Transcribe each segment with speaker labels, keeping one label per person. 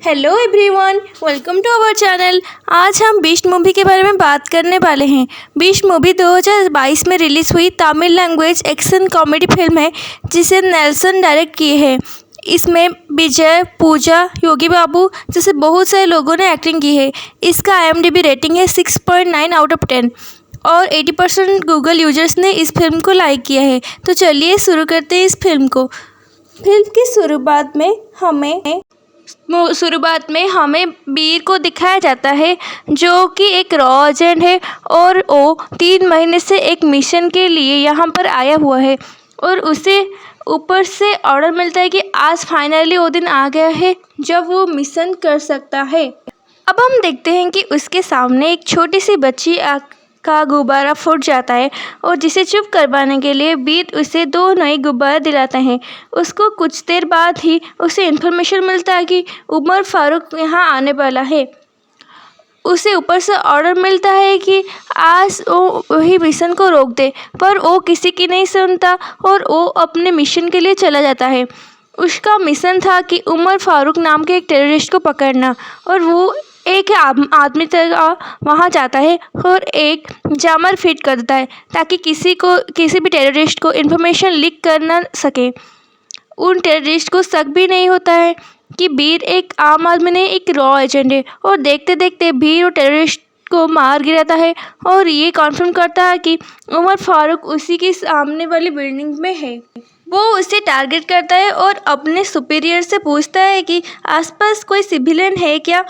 Speaker 1: Hello everyone, welcome to our channel. आज हम beast movie के बारे में बात करने वाले हैं। बीस्ट मूवी 2022 में रिलीज़ हुई Tamil language action comedy film है जिसे नेल्सन डायरेक्ट किए हैं। इसमें विजय, पूजा, योगी बाबू जैसे बहुत सारे लोगों ने एक्टिंग की है। इसका IMDb रेटिंग है 6.9 आउट ऑफ 10 और 80% गूगल यूजर्स ने इस फिल्म को लाइक किया है। तो चलिए शुरू करते हैं इस फिल्म को। फिल्म की शुरुआत में हमें वीर को दिखाया जाता है जो कि एक रॉ एजेंट है और वो 3 महीने से एक मिशन के लिए यहाँ पर आया हुआ है और उसे ऊपर से ऑर्डर मिलता है कि आज फाइनली वो दिन आ गया है जब वो मिशन कर सकता है। अब हम देखते हैं कि उसके सामने एक छोटी सी बच्ची का गुब्बारा फूट जाता है और जिसे चुप करवाने के लिए वीर उसे 2 नए गुब्बारे दिलाता है। उसको कुछ देर बाद ही उसे इन्फॉर्मेशन मिलता है कि उमर फारूक यहाँ आने वाला है। उसे ऊपर से ऑर्डर मिलता है कि आज वो वही मिशन को रोक दे, पर वो किसी की नहीं सुनता और वो अपने मिशन के लिए चला जाता है। उसका मिशन था कि उमर फारूक नाम के एक टेररिस्ट को पकड़ना और वो एक आदमी तरह वहाँ जाता है और एक जामर फिट कर देता है ताकि किसी भी टेररिस्ट को इन्फॉर्मेशन लीक कर ना सके। उन टेररिस्ट को शक भी नहीं होता है कि वीर एक आम आदमी नहीं, एक रॉ एजेंट है और देखते देखते वीर और टेररिस्ट को मार गिराता है और ये कन्फर्म करता है कि उमर फारूक उसी की सामने वाली बिल्डिंग में है। वो उसे टारगेट करता है और अपने सुपीरियर से पूछता है कि आसपास कोई सिविलियन है क्या।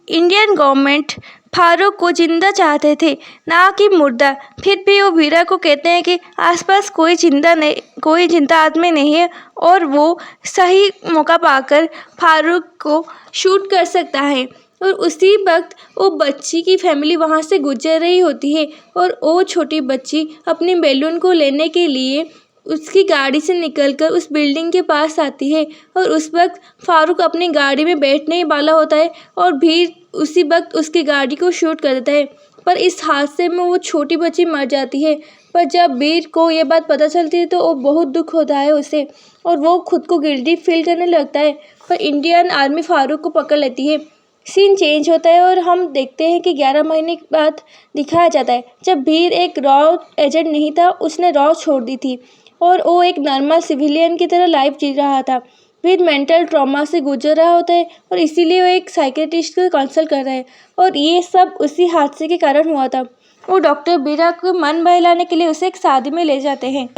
Speaker 1: इंडियन गवर्नमेंट फारूक को जिंदा चाहते थे, ना कि मुर्दा। फिर भी वो वीरा को कहते हैं कि आसपास कोई जिंदा आदमी नहीं है और वो सही मौका पाकर फारूक को शूट कर सकता है। और उसी वक्त वो बच्ची की फैमिली वहाँ से गुजर रही होती है और वो छोटी बच्ची अपनी बैलून को लेने के लिए उसकी गाड़ी से निकलकर उस बिल्डिंग के पास आती है और उस वक्त फारूक अपनी गाड़ी में बैठने ही वाला होता है और भीड़ उसी वक्त उसकी गाड़ी को शूट कर देता है। पर इस हादसे में वो छोटी बच्ची मर जाती है। पर जब वीर को ये बात पता चलती है तो वो बहुत दुख होता है उसे और वो खुद को गिल्टी फील करने लगता है। पर इंडियन आर्मी फारूक को पकड़ लेती है। सीन चेंज होता है और हम देखते हैं कि 11 महीने बाद दिखाया जाता है जब वीर एक रॉ एजेंट नहीं था, उसने रॉ छोड़ दी थी और वो एक नॉर्मल सिविलियन की तरह लाइफ जी रहा था। वीर मेंटल ट्रॉमा से गुजर रहा होता है और इसीलिए वो एक साइकेट्रिस्ट को कंसल्ट कर रहा है और ये सब उसी हादसे के कारण हुआ था। वो डॉक्टर वीरा को मन बहलाने के लिए उसे एक शादी में ले जाते हैं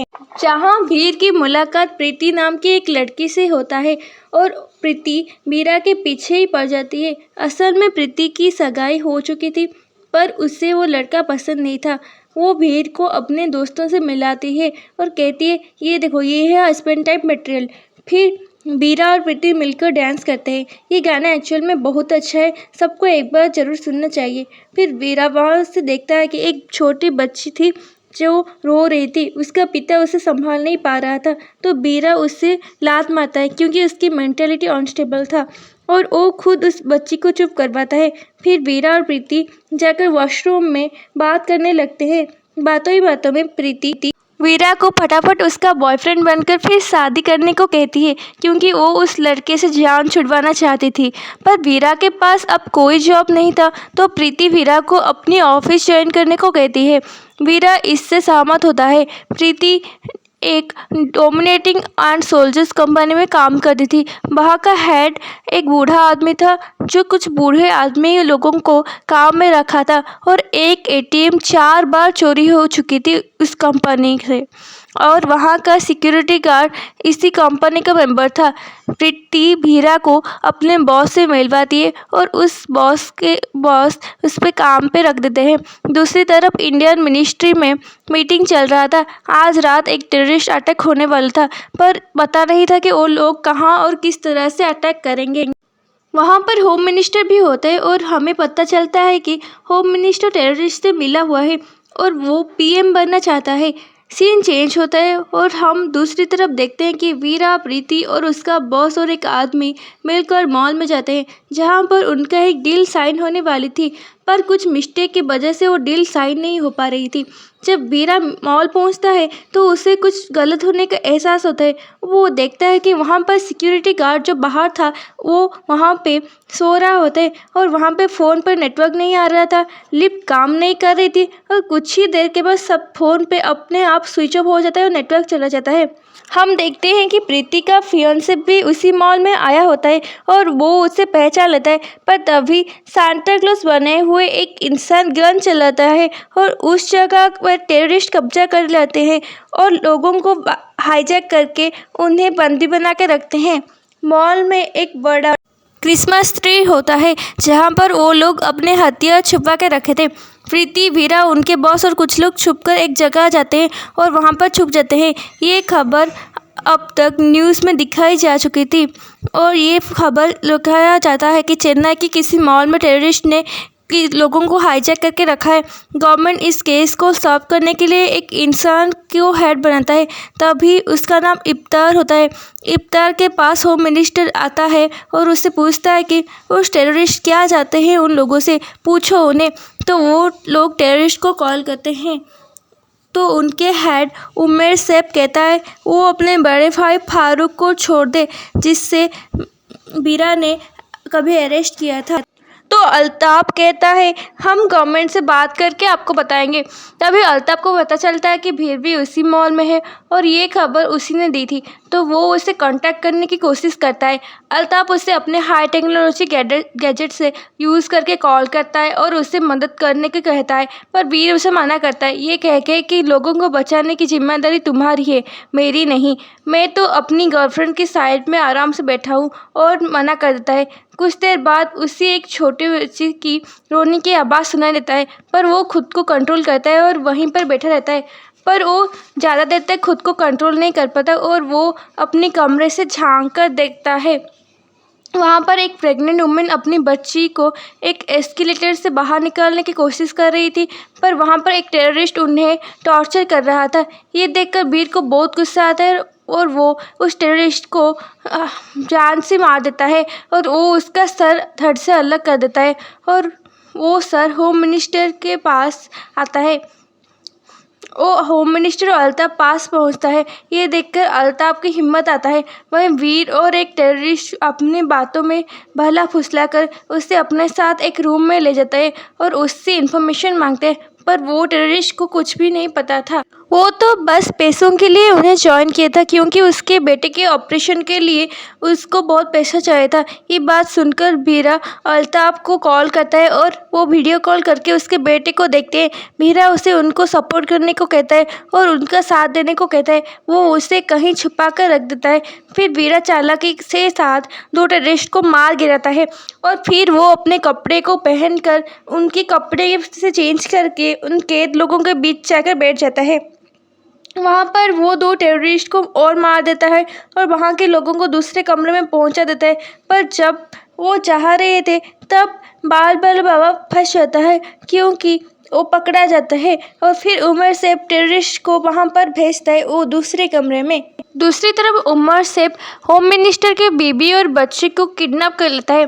Speaker 1: जहाँ वीर की मुलाकात प्रीति नाम की एक लड़की से होता है और प्रीति वीरा के पीछे ही पड़ जाती है। असल में प्रीति की सगाई हो चुकी थी पर उसे वो लड़का पसंद नहीं था। वो वीर को अपने दोस्तों से मिलाती है और कहती है ये देखो, ये है हस्बैंड टाइप मटेरियल। फिर वीरा और प्रीति मिलकर डांस करते हैं। ये गाना एक्चुअल में बहुत अच्छा है, सबको एक बार ज़रूर सुनना चाहिए। फिर वीरा वहाँ से देखता है कि एक छोटी बच्ची थी जो रो रही थी, उसका पिता उसे संभाल नहीं पा रहा था तो वीरा उससे लात मारता है क्योंकि उसकी मेंटालिटी अनस्टेबल था और वो खुद उस बच्ची को चुप करवाता है। फिर वीरा और प्रीति जाकर वॉशरूम में बात करने लगते हैं। बातों ही बातों में प्रीति वीरा को फटाफट उसका बॉयफ्रेंड बनकर फिर शादी करने को कहती है क्योंकि वो उस लड़के से जान छुड़वाना चाहती थी। पर वीरा के पास अब कोई जॉब नहीं था तो प्रीति वीरा को अपनी ऑफिस ज्वाइन करने को कहती है। वीरा इससे सहमत होता है। प्रीति एक डोमिनेटिंग एंड सोल्जर्स कंपनी में काम करती थी। वहाँ का हेड एक बूढ़ा आदमी था जो कुछ बूढ़े आदमी लोगों को काम में रखा था और एक ATM 4 बार चोरी हो चुकी थी उस कंपनी से और वहाँ का सिक्योरिटी गार्ड इसी कंपनी का मेंबर था। प्रीति वीरा को अपने बॉस से मिलवाती है और उस बॉस उस पे काम पे रख देते हैं। दूसरी तरफ इंडियन मिनिस्ट्री में मीटिंग चल रहा था। आज रात एक टेररिस्ट अटैक होने वाला था पर पता नहीं था कि वो लोग कहाँ और किस तरह से अटैक करेंगे। वहाँ पर होम मिनिस्टर भी होते हैं और हमें पता चलता है कि होम मिनिस्टर टेररिस्ट से मिला हुआ है और वो PM बनना चाहता है। सीन चेंज होता है और हम दूसरी तरफ देखते हैं कि वीरा, प्रीति और उसका बॉस और एक आदमी मिलकर मॉल में जाते हैं जहां पर उनका एक डील साइन होने वाली थी। पर कुछ मिस्टेक की वजह से वो डील साइन नहीं हो पा रही थी। जब वीरा मॉल पहुंचता है तो उसे कुछ गलत होने का एहसास होता है। वो देखता है कि वहाँ पर सिक्योरिटी गार्ड जो बाहर था वो वहाँ पे सो रहा होता है और वहाँ पे फ़ोन पर नेटवर्क नहीं आ रहा था, लिफ्ट काम नहीं कर रही थी और कुछ ही देर के बाद सब फ़ोन पे अपने आप स्विच ऑफ हो जाता है और नेटवर्क चला जाता है। हम देखते हैं कि प्रीति का फियांसे भी उसी मॉल में आया होता है और वो उसे पहचान लेता है, पर तभी सांता क्लॉज बने हुए एक इंसान गन चलाता है और उस जगह पर टेररिस्ट कब्जा कर लेते हैं और लोगों को हाईजैक करके उन्हें बंदी बना के रखते हैं। मॉल में एक बड़ा क्रिसमस ट्री होता है जहाँ पर वो लोग अपने हथियार छुपा के रखे थे। प्रीति, वीरा, उनके बॉस और कुछ लोग छुपकर एक जगह जाते हैं और वहाँ पर छुप जाते हैं। ये खबर अब तक न्यूज़ में दिखाई जा चुकी थी और ये खबर दिखाया जाता है कि चेन्नई के किसी मॉल में टेररिस्ट ने कि लोगों को हाईजैक करके रखा है। गवर्नमेंट इस केस को सॉल्व करने के लिए एक इंसान को हेड बनाता है, तभी उसका नाम इफ्तार होता है। इफ्तार के पास होम मिनिस्टर आता है और उससे पूछता है कि उस टेररिस्ट क्या चाहते हैं, उन लोगों से पूछो उन्हें। तो वो लोग टेररिस्ट को कॉल करते हैं तो उनके हेड उमेर सैफ कहता है वो अपने बड़े भाई फारूक को छोड़ दे जिससे वीरा ने कभी अरेस्ट किया था। तो अल्ताफ कहता है हम गवर्नमेंट से बात करके आपको बताएंगे। तभी अल्ताफ को पता चलता है कि भीड़ भी उसी मॉल में है और ये खबर उसी ने दी थी, तो वो उसे कांटेक्ट करने की कोशिश करता है। अल्ताफ उसे अपने हाई टेक्नोलॉजी गैजेट से यूज़ करके कॉल करता है और उसे मदद करने को कहता है, पर वीर उसे मना करता है ये कह के कि लोगों को बचाने की जिम्मेदारी तुम्हारी है, मेरी नहीं। मैं तो अपनी गर्लफ्रेंड की साइड में आराम से बैठा हूँ और मना कर देता है। कुछ देर बाद उसे एक छोटे बच्चे की रोने की आवाज़ सुनाई देता है, पर वो खुद को कंट्रोल करता है और वहीं पर बैठा रहता है। पर वो ज़्यादा देर तक खुद को कंट्रोल नहीं कर पाता और वो अपने कमरे से झांक कर देखता है। वहाँ पर एक प्रेग्नेंट वुमेन अपनी बच्ची को एक एस्केलेटर से बाहर निकालने की कोशिश कर रही थी, पर वहाँ पर एक टेररिस्ट उन्हें टॉर्चर कर रहा था। ये देखकर वीर को बहुत गुस्सा आता है और वो उस टेररिस्ट को जान से मार देता है और वो उसका सर धड़ से अलग कर देता है और वो सर होम मिनिस्टर के पास आता है। वो होम मिनिस्टर और अल्ताफ पास पहुंचता है। ये देखकर अल्ताफ की हिम्मत आता है। वहीं वीर और एक टेररिस्ट अपनी बातों में भला फुसलाकर उसे अपने साथ एक रूम में ले जाता है और उससे इन्फॉर्मेशन मांगते हैं, पर वो टेररिस्ट को कुछ भी नहीं पता था। वो तो बस पैसों के लिए उन्हें ज्वाइन किया था क्योंकि उसके बेटे के ऑपरेशन के लिए उसको बहुत पैसा चाहिए था। ये बात सुनकर वीरा अल्ताफ को कॉल करता है और वो वीडियो कॉल करके उसके बेटे को देखते हैं। वीरा उसे उनको सपोर्ट करने को कहता है और उनका साथ देने को कहता है। वो उसे कहीं छुपा कर रख देता है। फिर वीरा चालाकी से साथ दो टेररिस्ट को मार गिराता है और फिर वो अपने कपड़े को पहनकर उनके कपड़े से चेंज करके उन कैद लोगों के बीच जाकर बैठ जाता है। वहाँ पर वो दो टेररिस्ट को और मार देता है और वहाँ के लोगों को दूसरे कमरे में पहुँचा देता है, पर जब वो चाह रहे थे तब बाल बाबा फंस जाता है क्योंकि वो पकड़ा जाता है और फिर उमर सैफ टेररिस्ट को वहाँ पर भेजता है वो दूसरे कमरे में। दूसरी तरफ उमर सैफ होम मिनिस्टर के बीबी और बच्चे को किडनैप कर लेता है।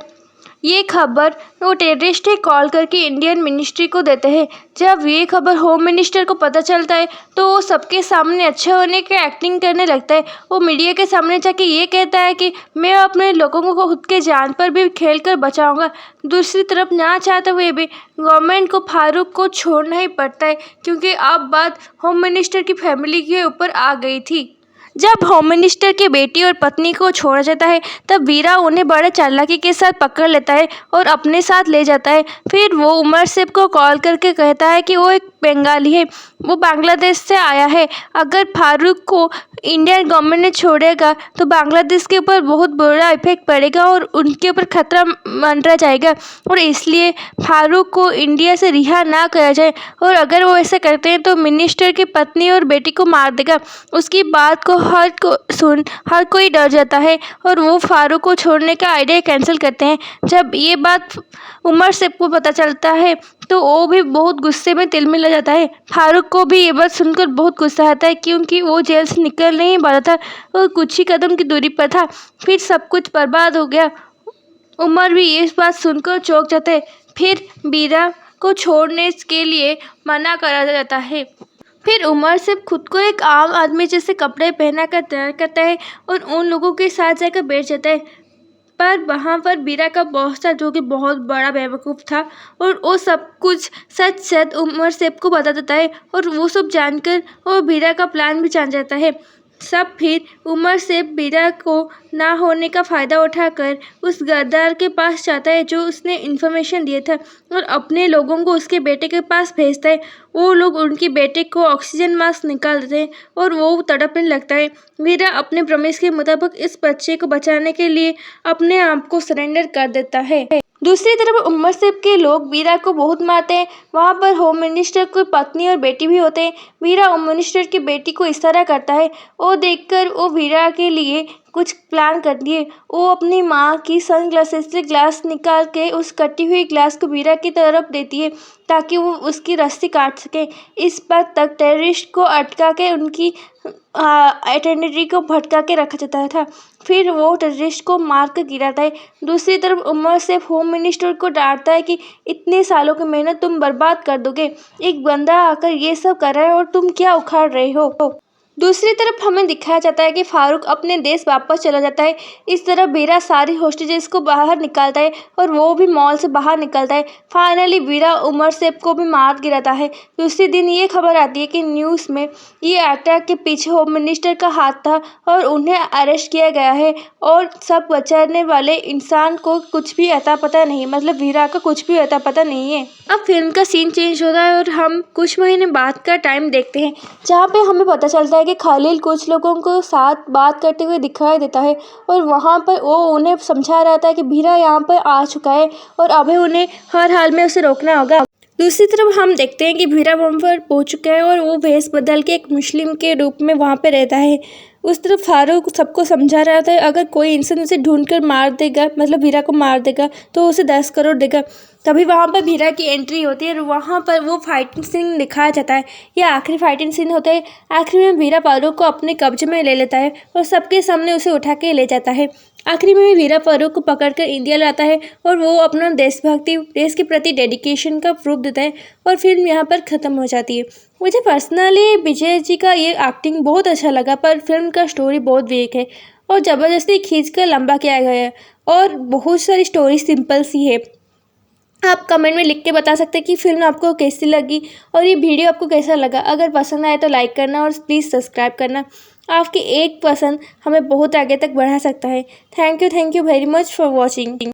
Speaker 1: ये खबर वो टेररिस्ट ही कॉल करके इंडियन मिनिस्ट्री को देते हैं। जब ये खबर होम मिनिस्टर को पता चलता है तो वो सबके सामने अच्छे होने की एक्टिंग करने लगता है। वो मीडिया के सामने जाके ये कहता है कि मैं अपने लोगों को खुद के जान पर भी खेल कर बचाऊंगा। दूसरी तरफ ना चाहते हुए भी गवर्नमेंट को फारूक को छोड़ना ही पड़ता है क्योंकि अब बात होम मिनिस्टर की फैमिली के ऊपर आ गई थी। जब होम मिनिस्टर की बेटी और पत्नी को छोड़ा जाता है तब वीरा उन्हें बड़े चालाकी के साथ पकड़ लेता है और अपने साथ ले जाता है। फिर वो उमर सैफ को कॉल करके कहता है कि वो एक बंगाली है, वो बांग्लादेश से आया है। अगर फारूक को इंडियन गवर्नमेंट ने छोड़ेगा तो बांग्लादेश के ऊपर बहुत बुरा इफेक्ट पड़ेगा और उनके ऊपर खतरा मंडरा जाएगा और इसलिए फारूक को इंडिया से रिहा ना किया जाए और अगर वो ऐसा करते हैं तो मिनिस्टर की पत्नी और बेटी को मार देगा। उसकी बात को हर कोई डर जाता है और वो फारूक को छोड़ने का आइडिया कैंसिल करते हैं। जब ये बात उमर सैफ को पता चलता है तो वो भी बहुत गुस्से में तिलमिला जाता है। फारूक को भी ये बात सुनकर बहुत गुस्सा आता है क्योंकि वो जेल से निकल नहीं पा रहा था और कुछ ही कदम की दूरी पर था। फिर सब कुछ बर्बाद हो गया। उमर भी ये बात सुनकर चौंक जाता है। फिर वीरा को छोड़ने के लिए मना करा जाता है। फिर उमर सिर्फ खुद को एक आम आदमी जैसे कपड़े पहना कर तैयार करता है और उन लोगों के साथ जाकर बैठ जाता है। पर वहाँ पर बीरा का बॉस था जो कि बहुत बड़ा बेवकूफ़ था और वो सब कुछ सच सच उमर सेब को बता देता है और वो सब जानकर वो बीरा का प्लान भी जान जाता है। सब फिर उमर सेब बीरा को ना होने का फ़ायदा उठाकर उस गद्दार के पास जाता है जो उसने इन्फॉर्मेशन दिया था और अपने लोगों को उसके बेटे के पास भेजता है। वो लोग उनके बेटे को ऑक्सीजन मास्क निकाल देते हैं और वो तड़पने लगता है। वीरा अपने प्रॉमिस के मुताबिक इस बच्चे को बचाने के लिए अपने आप को सरेंडर कर देता है। दूसरी तरफ उमर सेब के लोग वीरा को बहुत मारते हैं। वहाँ पर होम मिनिस्टर की पत्नी और बेटी भी होते हैं। वीरा होम मिनिस्टर की बेटी को इशारा करता है। वो देखकर वो वीरा के लिए कुछ प्लान करती है। वो अपनी माँ की सनग्लासेस से ग्लास निकाल के उस कटी हुई ग्लास को वीरा की तरफ देती है ताकि वो उसकी रस्सी काट सके। इस बात तक टेररिस्ट को अटका के उनकी आइडेंटिटी को भटका के रखा जाता था। फिर वो टेररिस्ट को मार कर गिराता है। दूसरी तरफ उमर सेब होम मिनिस्टर को डांटता है कि इतने सालों की मेहनत तुम बर्बाद कर दोगे। एक बंदा आकर ये सब कर रहा है और तुम क्या उखाड़ रहे हो। दूसरी तरफ हमें दिखाया जाता है कि फारूक अपने देश वापस चला जाता है। इस तरह बीरा सारी होस्टेजेस को बाहर निकालता है और वो भी मॉल से बाहर निकलता है। फाइनली बीरा उमर सेब को भी मार गिराता है। दूसरे दिन ये खबर आती है कि न्यूज़ में ये अटैक के पीछे होम मिनिस्टर का हाथ था और उन्हें अरेस्ट किया गया है और सब बचाने वाले इंसान को कुछ भी अता पता नहीं, मतलब बीरा का कुछ भी अता पता नहीं है। अब फिल्म का सीन चेंज होता है और हम कुछ महीने बाद का टाइम देखते हैं जहाँ पे हमें पता चलता है कि खलील कुछ लोगों को साथ बात करते हुए दिखाई देता है और वहाँ पर वो उन्हें समझा रहा था कि बीरा यहाँ पर आ चुका है और अभी उन्हें हर हाल में उसे रोकना होगा। दूसरी तरफ हम देखते हैं कि बीरा वहाँ पर पहुँच चुका है और वो भेष बदल के एक मुस्लिम के रूप में वहाँ पर रहता है। उस तरफ फारूक सबको समझा रहा था अगर कोई इंसान उसे ढूंढ कर मार देगा, मतलब बीरा को मार देगा, तो उसे 10 करोड़ देगा। तभी वहाँ पर बीरा की एंट्री होती है और वहाँ पर वो फाइटिंग सीन दिखाया जाता है। ये आखिरी फाइटिंग सीन होता है। आखिरी में बीरा फारूक को अपने कब्जे में ले लेता है और सबके सामने उसे उठा के ले जाता है। आखिरी में बीरा फारूक को पकड़कर इंडिया लाता है और वो अपना देशभक्ति, देश के प्रति डेडिकेशन का प्रूफ देता है और फिल्म यहाँ पर ख़त्म हो जाती है। मुझे पर्सनली विजय जी का ये एक्टिंग बहुत अच्छा लगा, पर फिल्म का स्टोरी बहुत वीक है और ज़बरदस्ती खींच कर लंबा किया गया है और बहुत सारी स्टोरी सिंपल सी है। आप कमेंट में लिख के बता सकते हैं कि फिल्म आपको कैसी लगी और ये वीडियो आपको कैसा लगा। अगर पसंद आए तो लाइक करना और प्लीज़ सब्सक्राइब करना। आपकी एक पसंद हमें बहुत आगे तक बढ़ा सकता है। Thank you very much for watching.